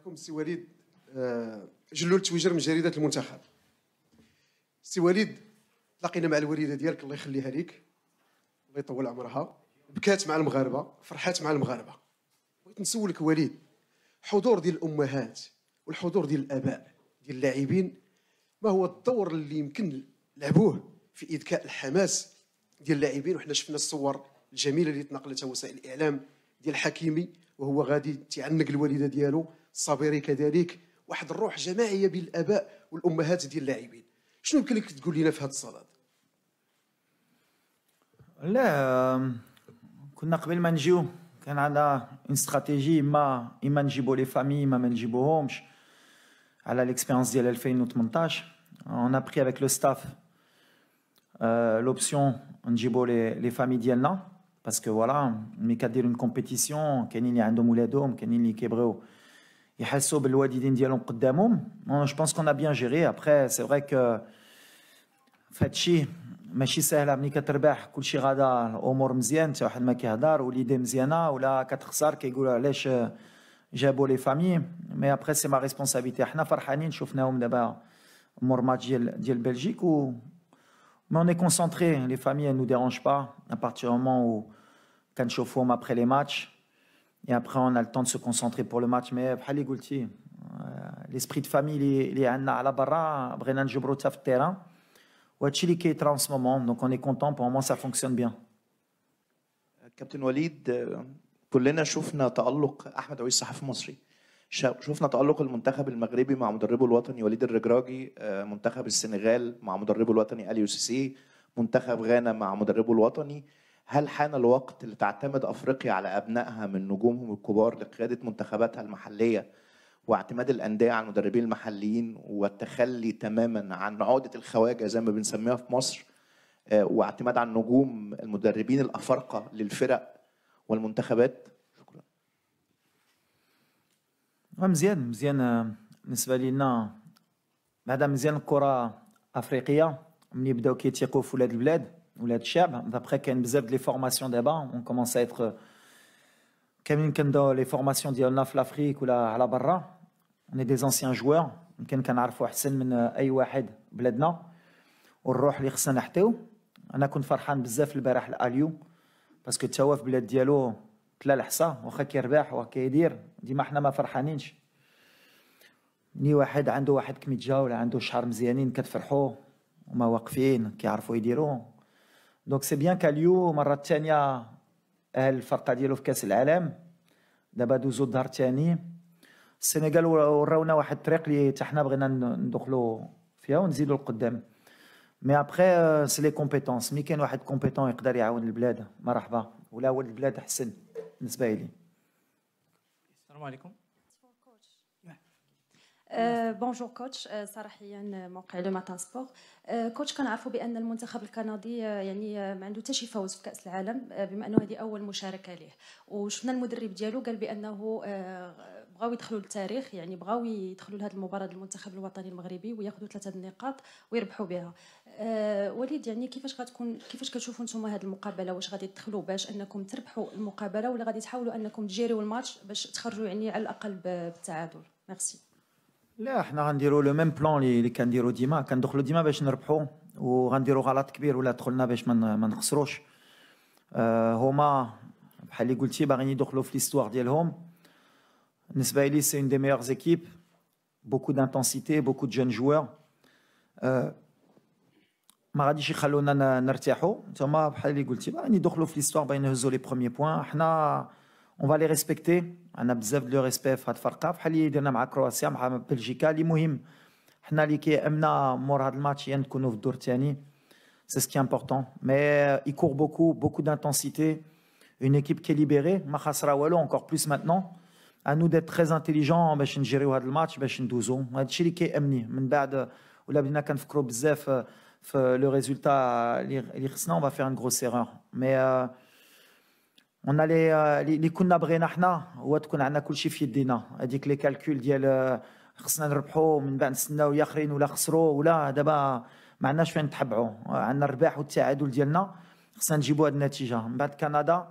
عليكم. سي وليد جلول تويجر من جريدة المنتخب. سي وليد، تلاقينا مع الوالدة ديالك الله يخليها ليك، الله يطول عمرها، بكات مع المغاربة، فرحات مع المغاربة. بغيت نسولك وليد، حضور ديال الأمهات والحضور ديال الآباء ديال اللاعبين، ما هو الدور اللي يمكن لعبوه في إذكاء الحماس ديال اللاعبين؟ وحنا شفنا الصور الجميلة اللي تنقلتها وسائل الإعلام ديال حكيمي وهو غادي تعنق الوالدة ديالو، الصابري كذلك، واحد الروح جماعية بين الآباء والأمهات ديال اللاعبين. شنو يمكن لك تقول لنا في هذا الصدد؟ لا كنا قبل ما نجيو كان عندنا اون استراتيجي، اما نجيبوا لي فامي ما نجيبوهمش. على ليكسبيريونس ديال 2018 on a pris avec le staff l'option نجيبوا لي فامي ديالنا باسكو فوالا ملي كدير اون كومبيتيسيون كاينين اللي عندهم ولادهم، كاينين اللي كيبغيو يحسوا بالوالدين ديالهم قدامهم. جو بونس كون ا بيان جيري. ابخي سي فري كو فهادشي ماشي ساهله، ملي كتربح كلشي غادا الامور مزيان، حتى واحد ما كيهضر وليديه مزيانه، ولا كتخسر كيقولوا علاش جابوا لي فامي. مي ابخي سي ما ريسبونسابيلتي. حنا فرحانين شفناهم دابا مور ماتش ديال بلجيك و مي اون اي كونسونطري. لي فامي نو ديرونج با ا بارتير مومون و كنشوفوهم ابخي لي ماتش et après on a le temps de se concentrer pour le match. mais بحال اللي قلتي l'esprit de famille اللي عندنا على برا بغينا نجبرو حتى في التيران، وهادشي اللي كيطرا en ce moment. donc on est content, pour le moment ça fonctionne bien. كابتن وليد، كلنا شفنا تألق أحمد عويس صحفي مصري، شفنا تألق المنتخب المغربي مع مدربه الوطني وليد الركراكي، منتخب السنغال مع مدربه الوطني أليو سيسي، منتخب غانا مع مدربه الوطني. هل حان الوقت لتعتمد أفريقيا على أبنائها من نجومهم الكبار لقيادة منتخباتها المحلية، واعتماد الأندية على المدربين المحليين، والتخلي تماما عن عقدة الخواجة زي ما بنسميها في مصر، واعتماد على النجوم المدربين الأفارقة للفرق والمنتخبات؟ شكرا. مزيان بالنسبة لنا بعدا، مزيان الكرة أفريقية ملي بداو كيتيقوا في ولاد البلاد ولاد الشعب. دابخي كاين بزاف ديال لي فورماسيون دابا اون كومونس ا ايتر كاملين كنداو لي فورماسيون ديالنا في لافريك ولا على برا. اوني دي زونسيان جوار يمكن كنعرفوا احسن من اي واحد بلادنا، والروح اللي خصنا نحطيو. انا كنت فرحان بزاف البارح الاليو باسكو تا هو في بلاد ديالو تلا الحصى، واخا كيربح وكيدير ديما حنا ما فرحانينش. ني واحد عنده واحد كميتجا ولا عنده شعر مزيانين كتفرحوا وما واقفين كيعرفوا يديروا. دونك سي بيان كاليو مرة الثانية أهل الفرقة ديالو في كأس العالم، دابا دوزو الدار الثاني. السنغال وراونا واحد الطريق اللي حتى حنا بغينا ندخلو فيها ونزيدو لقدام. مي ابخي سي لي كومبيتونس، ملي كاين واحد كومبيتون يقدر يعاون البلاد مرحبا، ولا ولد البلاد احسن بالنسبة لي. السلام عليكم. بونجور كوتش، صراحيا موقع لو ماتان سبور. كوتش كنعرفوا بان المنتخب الكندي يعني ما عنده حتى شي فوز في كاس العالم، بما انه هذه اول مشاركه ليه، وشفنا المدرب ديالو قال بانه بغاو يدخلوا للتاريخ، يعني بغاو يدخلوا لهذه المباراه المنتخب الوطني المغربي وياخذوا 3 النقاط ويربحوا بها. وليد، يعني كيفاش كتشوفوا نتوما هذه المقابله؟ واش غادي تدخلوا باش انكم تربحوا المقابله، ولا غادي تحاولوا انكم تجيروا الماتش باش تخرجوا يعني على الاقل بالتعادل؟ ميرسي. لا حنا غنديروا لو ميم بلان اللي كنديروا ديما، كندخلوا ديما باش نربحوا، وغنديروا غلط كبير ولا دخلنا باش ما نخسروش. هما بحال اللي قلتي باغيين يدخلوا في ليستوار ديالهم. بالنسبه لي سي اون دي ميور زيكيب، بوكو دانتونسيتي، بوكو دو جون جوار. ما غاديش يخلونا نرتاحوا. نتوما بحال اللي قلتي باغيين يدخلوا في ليستوار، باغيين يهزوا لي بروميي بوين. حنا on va les respecter. عندنا بزاف ديال لو ريسبي في هاد الفرقه، بحال اللي درنا مع كرواتيا مع بلجيكا. اللي مهم حنا اللي كيامنا مور هاد الماتش هي نكونوا في الدور الثاني، سي سكي امبورطون. مي يكور بوكو دانتونسيتي، اون ايكيب كي ليبيري ما خاسره والو. انكور بلوس ماتنون ا نو ديت تري انتيليجون باش نجيريو هاد الماتش، باش ندوزو. هادشي اللي كيامني. من بعد ولا بدينا كنفكروا بزاف في لو ريزولتا اللي خصنا، اون با فير ان غروس ايرور. مي on a اللي كنا بغينا حنا هو تكون عندنا كلشي في يدينا. هذيك لي كالكول ديال خصنا نربحوا من بعد نستناو يا اخرين ولا خسروا، ولا دابا ما عندناش فين نتحبعوا. عندنا الرباح والتعادل ديالنا، خصنا نجيبوا هذه النتيجه. من بعد كندا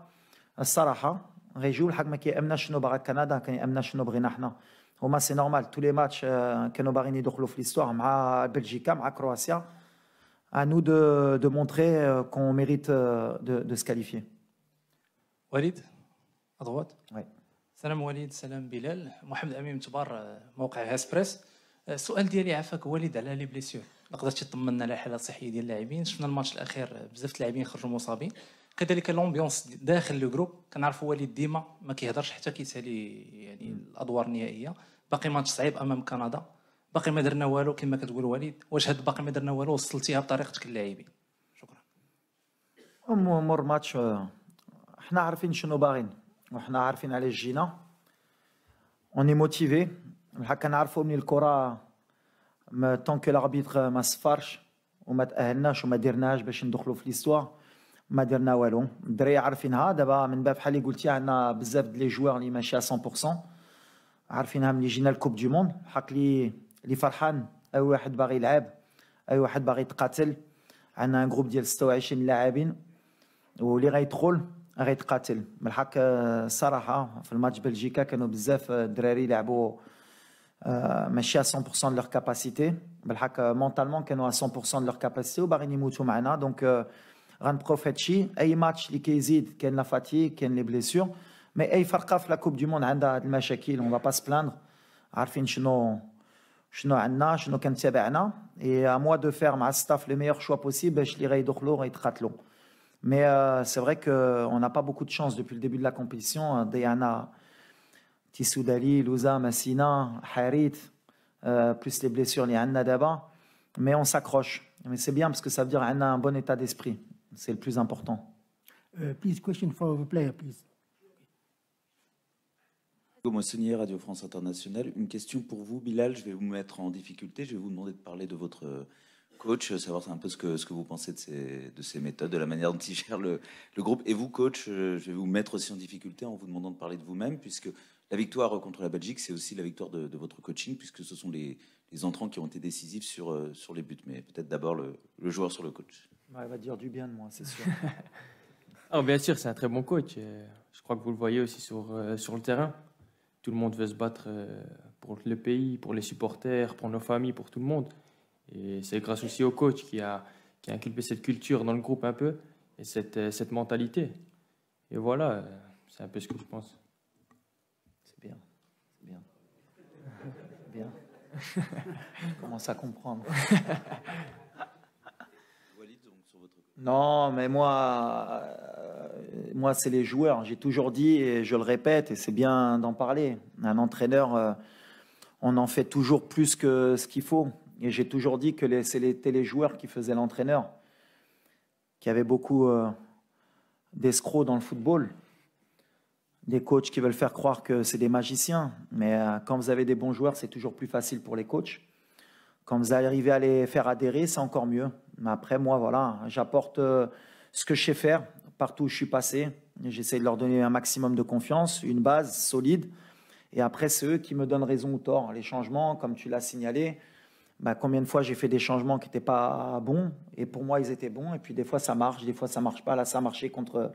الصراحه غيجيو الحق ما كيامناش شنو باغا كندا، كيامنا شنو بغينا حنا. هما سي نورمال tous les matchs كانوا باغيين يدخلوا في l'histoire مع بلجيكا مع كرواتيا. À nous de montrer qu'on mérite de se qualifier. وليد أضغط. Oui. سلام وليد، سلام بلال. محمد أمين تبار، موقع هاسبريس. السؤال ديالي عافاك وليد على لي بليسيور، قدرتي تطمنا على الحاله الصحيه ديال اللاعبين؟ شفنا الماتش الاخير بزاف اللاعبين خرجوا مصابين، كذلك لومبيونس داخل لو جروب. كنعرفوا وليد ديما ما كيهضرش حتى كيسالي يعني الادوار النهائيه. باقي ماتش صعيب امام كندا، باقي ما درنا والو كما كتقول وليد. واش هاد باقي ما درنا والو وصلتيها بطريقتك اللاعبين؟ شكرا. مور ماتش احنا عارفين شنو باغين وحنا عارفين علاش جينا. اوني موتيفي الحق. كنعرفوا من الكره طون كو الاربيتر ما صفرش وما تاهلناش وما درناش باش ندخلوا في ليستوار، ما درنا والو. الدراري عارفينها دابا من باب بحال اللي قلتي عندنا بزاف د لي جوار اللي ماشي 100%، عارفينها ملي جينا الكوب دي موند. حق اللي فرحان، اي واحد باغي يلعب، اي واحد باغي يتقاتل. عندنا ان جروب ديال 26 لاعبين واللي غيدخل غيتقاتل. بالحق الصراحه في الماتش بلجيكا كانوا بزاف الدراري لعبوا ماشي 100% de leur capacité. بالحق مونطالمون كانوا 100% de leur capacité وباغيين يموتوا معنا. دونك غنبروفيتشي اي ماتش اللي كيزيد كاين لا فاتيك كاين لي بليسيور. مي اي فرقه في لا كوب دي موند عندها هاد المشاكل، اون با سبلاندر. عارفين شنو عندنا، شنو كان تابعنا. اي ا موا دو فير مع الستاف لو ميور شوا بوسيبل باش اللي غيدخلوا غيتقاتلوا. Mais c'est vrai qu'on n'a pas beaucoup de chance depuis le début de la compétition. Diana, Tissoudali, Louza, Massina, Harit, plus les blessures, il y en a d'abord. Mais on s'accroche. Mais c'est bien parce que ça veut dire qu'on a un bon état d'esprit. C'est le plus important. Please, question for the player, please. Moissonnier, Radio France Internationale. Une question pour vous, Bilal. Je vais vous mettre en difficulté. Je vais vous demander de parler de votre coach, savoir un peu ce que vous pensez de ces méthodes, de la manière dont il gère le groupe. Et vous, coach, je vais vous mettre aussi en difficulté en vous demandant de parler de vous-même, puisque la victoire contre la Belgique, c'est aussi la victoire de votre coaching, puisque ce sont les entrants qui ont été décisifs sur les buts. Mais peut-être d'abord le joueur sur le coach. Ouais, il va dire du bien de moi, c'est sûr. Oh, bien sûr, c'est un très bon coach. Je crois que vous le voyez aussi sur le terrain. Tout le monde veut se battre pour le pays, pour les supporters, pour nos familles, pour tout le monde. Et c'est grâce aussi au coach qui a inculqué cette culture dans le groupe un peu, et cette mentalité. Et voilà, c'est un peu ce que je pense. C'est bien, c'est bien. Bien. Je commence à comprendre. Non, mais moi c'est les joueurs. J'ai toujours dit, et je le répète, et c'est bien d'en parler. Un entraîneur, on en fait toujours plus que ce qu'il faut. Et j'ai toujours dit que c'était les joueurs qui faisaient l'entraîneur, qu'il y avait beaucoup d'escrocs dans le football, des coachs qui veulent faire croire que c'est des magiciens. Mais quand vous avez des bons joueurs, c'est toujours plus facile pour les coachs. Quand vous arrivez à les faire adhérer, c'est encore mieux. Mais après, moi, voilà, j'apporte ce que je sais faire partout où je suis passé. J'essaie de leur donner un maximum de confiance, une base solide. Et après, c'est eux qui me donnent raison ou tort. Les changements, comme tu l'as signalé, combien de fois j'ai fait des changements qui n'étaient pas bons, et pour moi ils étaient bons, et puis des fois ça marche, des fois ça marche pas. Là ça a marché contre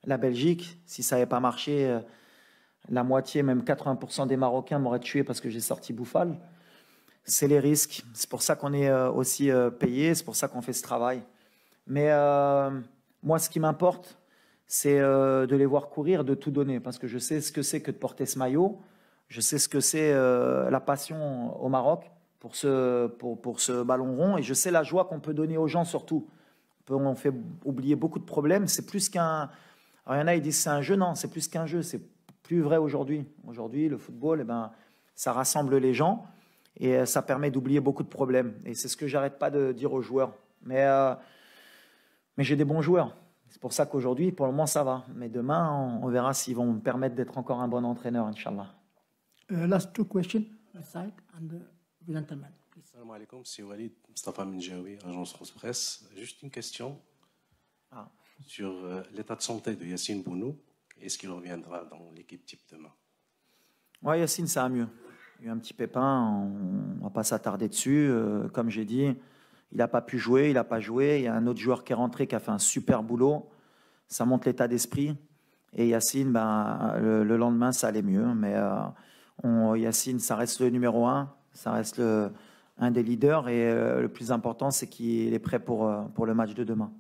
la Belgique. Si ça n'avait pas marché, la moitié, même 80% des Marocains m'auraient tué parce que j'ai sorti Bouffal. C'est les risques, c'est pour ça qu'on est aussi payé, c'est pour ça qu'on fait ce travail. Mais moi ce qui m'importe, c'est de les voir courir, de tout donner, parce que je sais ce que c'est que de porter ce maillot, je sais ce que c'est la passion au Maroc pour ce ballon rond, et je sais la joie qu'on peut donner aux gens surtout. On fait oublier beaucoup de problèmes. C'est plus qu'un... Alors, il y en a, ils disent c'est un jeu. Non, c'est plus qu'un jeu. C'est plus vrai aujourd'hui. Aujourd'hui, le football, ça rassemble les gens et ça permet d'oublier beaucoup de problèmes. Et c'est ce que j'arrête pas de dire aux joueurs. Mais j'ai des bons joueurs. C'est pour ça qu'aujourd'hui, pour le moment, ça va. Mais demain, on verra s'ils vont me permettre d'être encore un bon entraîneur, Inch'Allah. Last two questions, side and gentleman, please. Salam alaikum, c'est Walid Mustafa Minjawi, agence France Presse. Juste une question sur l'état de santé de Yacine Bounou. Est-ce qu'il reviendra dans l'équipe type demain? Oui, Yacine, ça va mieux. Il y a eu un petit pépin, on ne va pas s'attarder dessus. Comme j'ai dit, il n'a pas pu jouer, il n'a pas joué. Il y a un autre joueur qui est rentré, qui a fait un super boulot. Ça montre l'état d'esprit. Et Yacine, le lendemain, ça allait mieux. Mais Yacine, ça reste le numéro 1, ça reste un des leaders et le plus important, c'est qu'il est prêt pour le match de demain.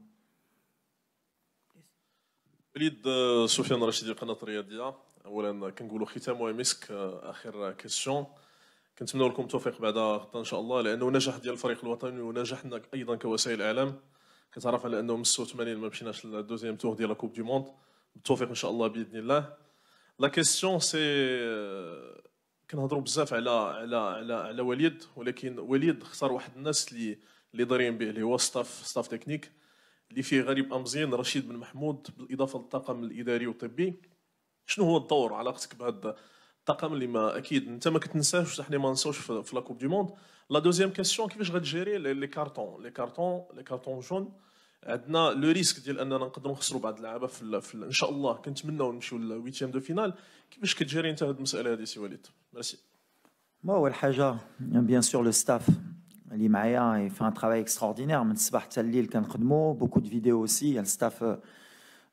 وليد سفيان رشيدي قناة الرياضية. اولا كنقولوا ختام ومسك. اخر كيسيون كنتمنوا لكم التوفيق بعد غدا ان شاء الله، لانه نجاح ديال الفريق الوطني ونجاحنا ايضا كوسائل اعلام. كتعرف على انه من 86 ما مشيناش للدوزيام تور ديال لا كوب دي موند. بالتوفيق ان شاء الله باذن الله. لا كيسيون سي كنهضروا بزاف على وليد، ولكن وليد اختار واحد الناس اللي دارين به، اللي هو ستاف تكنيك اللي فيه غريب امزين رشيد بن محمود، بالاضافه للطاقم الاداري والطبي. شنو هو الدور علاقتك بهذا الطاقم اللي ما اكيد انت ما كتنساش وحتى حنا ما نساوش في لا كوب دي موند؟ لا دوزيام كيسيون كيفاش غتجيري لي كارطون جون؟ عندنا لو ريسك ديال اننا نقدروا نخسروا بعض اللعابه ان شاء الله كنتمناو نمشيو للويتيام دو فينال. كيفاش كتجيري انت هذه المساله هذه سي وليد؟ ميرسي. اول حاجه بيان سور لو ستاف اللي معايا fait un travail extraordinaire من الصباح حتى الليل كنخدموا beaucoup de vidéos aussi. Il y a le staff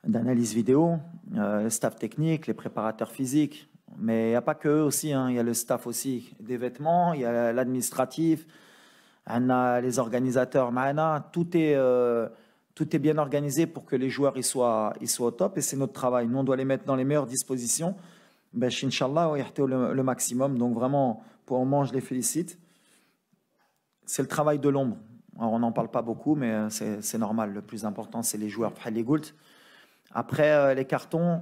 d'analyse vidéo, le staff technique, les préparateurs physiques, mais il n'y a pas que eux aussi, hein. Il y a le staff aussi des vêtements, il y a l'administratif, on a les organisateurs معنا, tout est bien organisé pour que les joueurs ils soient au top, et c'est notre travail. Nous on doit les mettre dans les meilleures dispositions, Inch'Allah le maximum. Donc vraiment pour le moment je les félicite. C'est le travail de l'ombre. Alors, on n'en parle pas beaucoup, mais c'est normal. Le plus important, c'est les joueurs. Après, les cartons,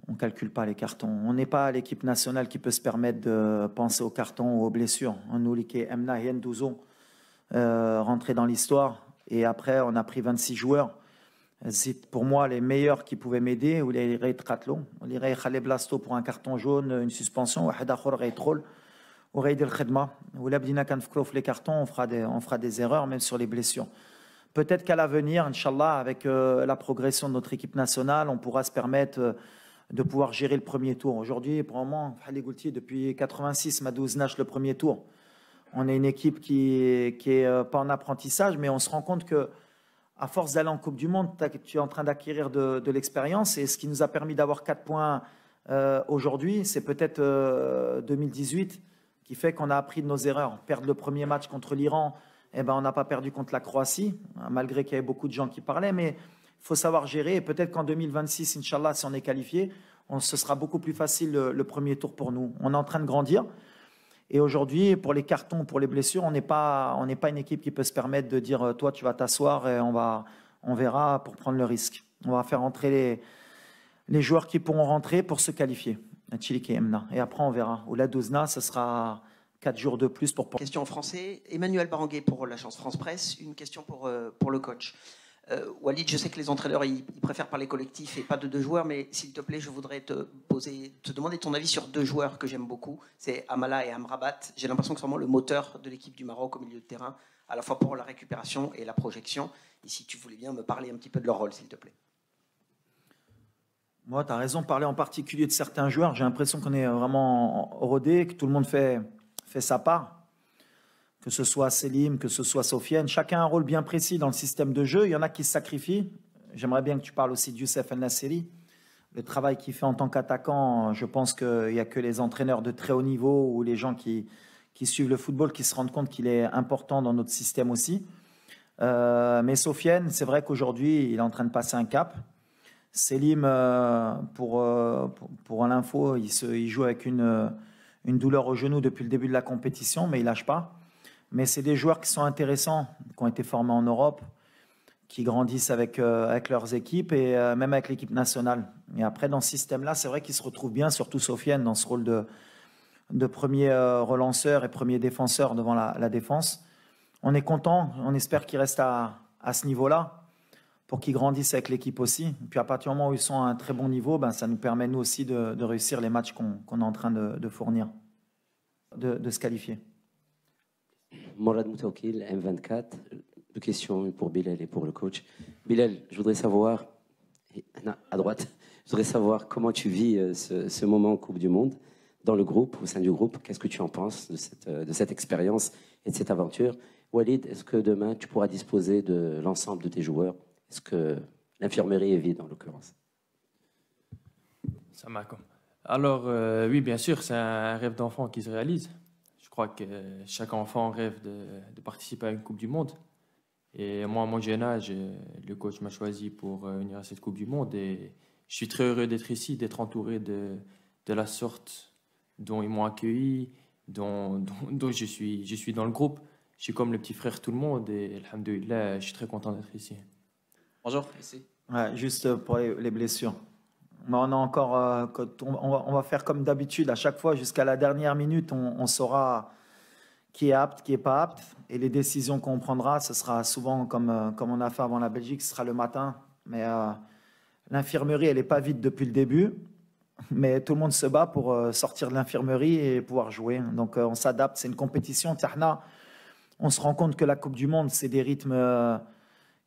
on ne calcule pas les cartons. On n'est pas l'équipe nationale qui peut se permettre de penser aux cartons ou aux blessures. On est Emna et Ndouzo rentrés dans l'histoire. Et après, on a pris 26 joueurs. C'est pour moi les meilleurs qui pouvaient m'aider. Ou les Rey Tratlo, les Rey Khaled Blasto pour un carton jaune, une suspension. Au Rey del Khedma, où là, les cartons, on fera des erreurs, même sur les blessures. Peut-être qu'à l'avenir, Inch'Allah, avec la progression de notre équipe nationale, on pourra se permettre de pouvoir gérer le premier tour. Aujourd'hui, pour le moment, depuis 86, Madouz Nash le premier tour. On est une équipe qui est pas en apprentissage, mais on se rend compte que à force d'aller en Coupe du Monde, tu es en train d'acquérir de l'expérience. Et ce qui nous a permis d'avoir 4 points aujourd'hui, c'est peut-être 2018 qui fait qu'on a appris de nos erreurs. Perdre le premier match contre l'Iran, on n'a pas perdu contre la Croatie, malgré qu'il y avait beaucoup de gens qui parlaient, mais il faut savoir gérer. Et peut-être qu'en 2026, Inch'Allah, si on est qualifié, ce sera beaucoup plus facile le premier tour pour nous. On est en train de grandir. Et aujourd'hui, pour les cartons, pour les blessures, on n'est pas une équipe qui peut se permettre de dire « toi, tu vas t'asseoir et on verra pour prendre le risque ». On va faire entrer les joueurs qui pourront rentrer pour se qualifier. Et après, on verra. Au Ladouzna, ce sera 4 jours de plus pour... Question en français. Emmanuel Baranguet pour l'agence France Presse. Une question pour le coach. Walid, je sais que les entraîneurs, ils préfèrent parler collectif et pas de 2 joueurs, mais s'il te plaît, je voudrais te demander ton avis sur 2 joueurs que j'aime beaucoup. C'est Amala et Amrabat. J'ai l'impression que c'est vraiment le moteur de l'équipe du Maroc au milieu de terrain, à la fois pour la récupération et la projection. Et si tu voulais bien me parler un petit peu de leur rôle, s'il te plaît. Moi, tu as raison de parler en particulier de certains joueurs. J'ai l'impression qu'on est vraiment rodé, que tout le monde fait sa part. Que ce soit Selim, que ce soit Sofiane. Chacun a un rôle bien précis dans le système de jeu. Il y en a qui se sacrifient. J'aimerais bien que tu parles aussi de Youssef El-Nasseri. Le travail qu'il fait en tant qu'attaquant, je pense qu'il n'y a que les entraîneurs de très haut niveau ou les gens qui suivent le football qui se rendent compte qu'il est important dans notre système aussi. Mais Sofiane, c'est vrai qu'aujourd'hui, il est en train de passer un cap. Selim, pour l'info, il joue avec une douleur au genou depuis le début de la compétition, mais il ne lâche pas. Mais c'est des joueurs qui sont intéressants, qui ont été formés en Europe, qui grandissent avec leurs équipes et même avec l'équipe nationale. Et après, dans ce système-là, c'est vrai qu'ils se retrouvent bien, surtout Sofiane, dans ce rôle de premier relanceur et premier défenseur devant la défense. On est content, on espère qu'ils restent à ce niveau-là, pour qu'ils grandissent avec l'équipe aussi. Et puis à partir du moment où ils sont à un très bon niveau, ça nous permet nous aussi de réussir les matchs qu'on est en train de fournir, de se qualifier. Morad Moutaoukil, M24. 2 questions pour Bilal et pour le coach. Bilal, je voudrais savoir, à droite, je voudrais savoir comment tu vis ce moment en Coupe du Monde dans le groupe, au sein du groupe. Qu'est-ce que tu en penses de cette expérience et de cette aventure? Walid, est-ce que demain tu pourras disposer de l'ensemble de tes joueurs? Est-ce que l'infirmerie est vide en l'occurrence? Ça m'a comme. Alors, oui, bien sûr, c'est un rêve d'enfant qui se réalise. Je crois que chaque enfant rêve de participer à une Coupe du Monde. Et moi, à mon jeune âge, le coach m'a choisi pour venir à cette Coupe du Monde. Et je suis très heureux d'être ici, d'être entouré de la sorte dont ils m'ont accueilli, dont je suis dans le groupe. Je suis comme le petit frère de tout le monde et alhamdoulilah, je suis très content d'être ici. Bonjour, ici. Ouais, juste pour les blessures. Mais on a encore, on va faire comme d'habitude, à chaque fois, jusqu'à la dernière minute, on saura qui est apte, qui n'est pas apte. Et les décisions qu'on prendra, ce sera souvent comme on a fait avant la Belgique, ce sera le matin. Mais l'infirmerie, elle n'est pas vide depuis le début. Mais tout le monde se bat pour sortir de l'infirmerie et pouvoir jouer. Donc on s'adapte, c'est une compétition. On se rend compte que la Coupe du Monde, c'est des rythmes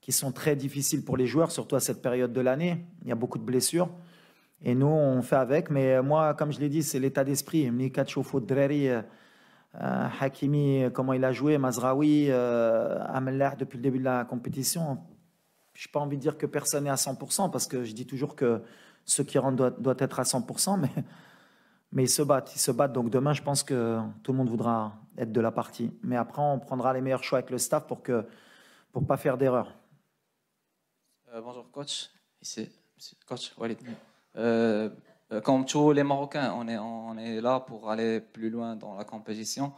qui sont très difficiles pour les joueurs, surtout à cette période de l'année. Il y a beaucoup de blessures. Et nous, on fait avec. Mais moi, comme je l'ai dit, c'est l'état d'esprit. Hakimi, comment il a joué, Mazraoui, Amellah depuis le début de la compétition. Je n'ai pas envie de dire que personne n'est à 100%, parce que je dis toujours que ceux qui rentrent doivent être à 100%, mais ils se battent. Donc demain, je pense que tout le monde voudra être de la partie. Mais après, on prendra les meilleurs choix avec le staff pour pas faire d'erreur. Bonjour coach, ici coach Walid. Comme tous les Marocains, on est là pour aller plus loin dans la compétition.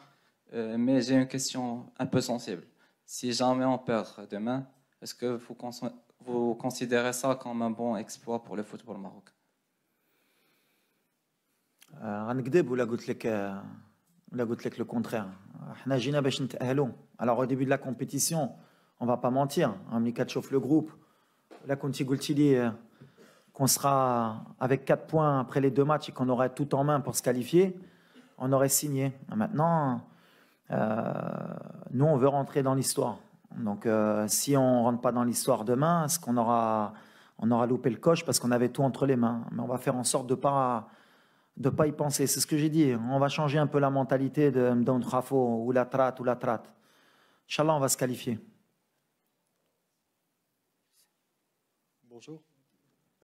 Mais j'ai une question un peu sensible. Si jamais on perd demain, est-ce que vous considérez ça comme un bon exploit pour le football marocain? غنكذب ولا قلت لك le contraire. احنا جينا باش نتأهلوا. Alors au début de la compétition, on va pas mentir. ملي كتشوف le groupe, là كنتي قلتي لي qu'on sera avec 4 points après les 2 matchs et qu'on aurait tout en main pour se qualifier, on aurait signé. Maintenant, nous, on veut rentrer dans l'histoire. Donc, si on ne rentre pas dans l'histoire demain, est-ce qu'on aura loupé le coche parce qu'on avait tout entre les mains? Mais on va faire en sorte de pas y penser. C'est ce que j'ai dit. On va changer un peu la mentalité de Mdoun Khafo ou la traite. Inch'Allah, on va se qualifier. Bonjour.